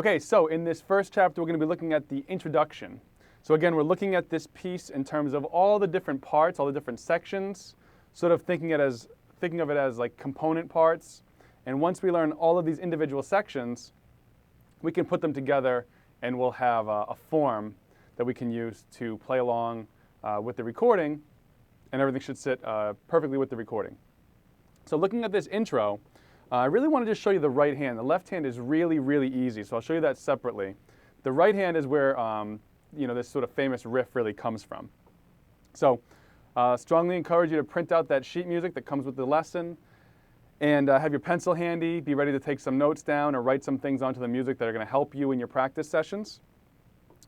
Okay, so in this first chapter, we're going to be looking at the introduction. So again, we're looking at this piece in terms of all the different parts, all the different sections, sort of thinking of it as like component parts. And once we learn all of these individual sections, we can put them together and we'll have a form that we can use to play along with the recording, and everything should sit perfectly with the recording. So looking at this intro, I really want to just show you the right hand. The left hand is really, really easy, so I'll show you that separately. The right hand is where this sort of famous riff really comes from. So strongly encourage you to print out that sheet music that comes with the lesson, and have your pencil handy. Be ready to take some notes down or write some things onto the music that are going to help you in your practice sessions.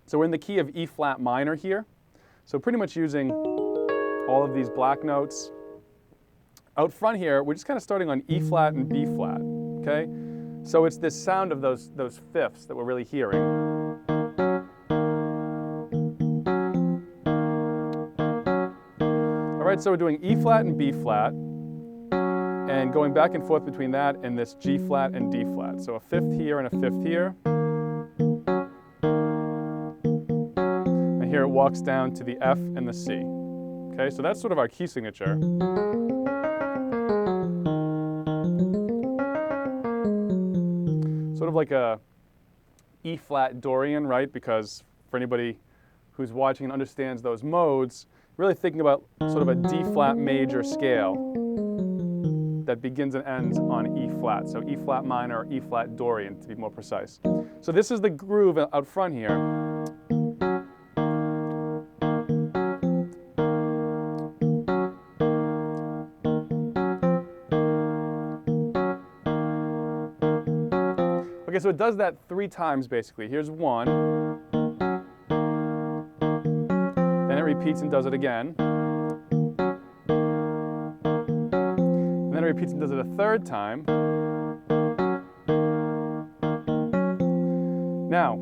So we're in the key of E flat minor here. So pretty much using all of these black notes. Out front here, we're just kind of starting on E flat and B flat, okay? So it's this sound of those fifths that we're really hearing. All right, so we're doing E flat and B flat, and going back and forth between that and this G flat and D flat. So a fifth here and a fifth here. And here it walks down to the F and the C. Okay, so that's sort of our key signature. Sort of like a E flat Dorian, right? Because for anybody who's watching and understands those modes, really thinking about sort of a D flat major scale that begins and ends on E flat. So E flat minor or E flat Dorian to be more precise. So this is the groove out front here. Okay, so it does that 3 times basically. Here's 1. Then it repeats and does it again. And then it repeats and does it a 3rd time. Now,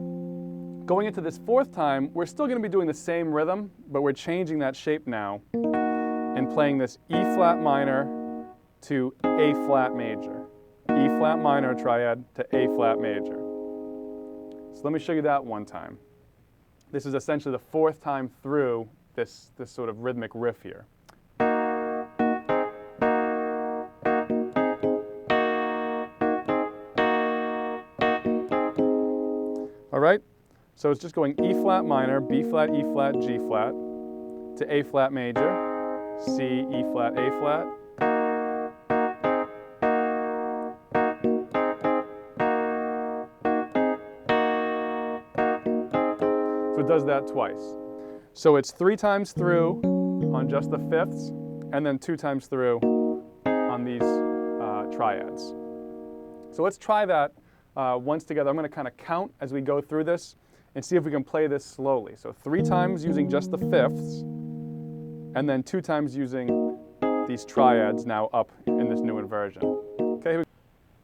going into this 4th time, we're still going to be doing the same rhythm, but we're changing that shape now and playing this E flat minor to A flat major. E flat minor triad to A flat major. So let me show you that one time. This is essentially the 4th time through this sort of rhythmic riff here. All right, so it's just going E flat minor, B flat, E flat, G flat, to A flat major, C, E flat, A flat. So it does that twice. So it's 3 times through on just the fifths, and then 2 times through on these triads. So let's try that once together. I'm going to kind of count as we go through this and see if we can play this slowly. So 3 times using just the fifths, and then 2 times using these triads now up in this new inversion. Okay.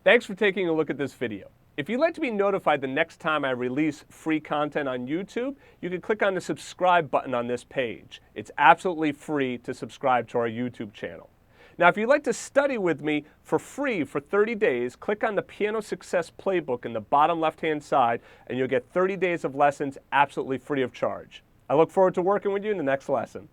Thanks for taking a look at this video. If you'd like to be notified the next time I release free content on YouTube, you can click on the subscribe button on this page. It's absolutely free to subscribe to our YouTube channel. Now, if you'd like to study with me for free for 30 days, click on the Piano Success Playbook in the bottom left-hand side, and you'll get 30 days of lessons absolutely free of charge. I look forward to working with you in the next lesson.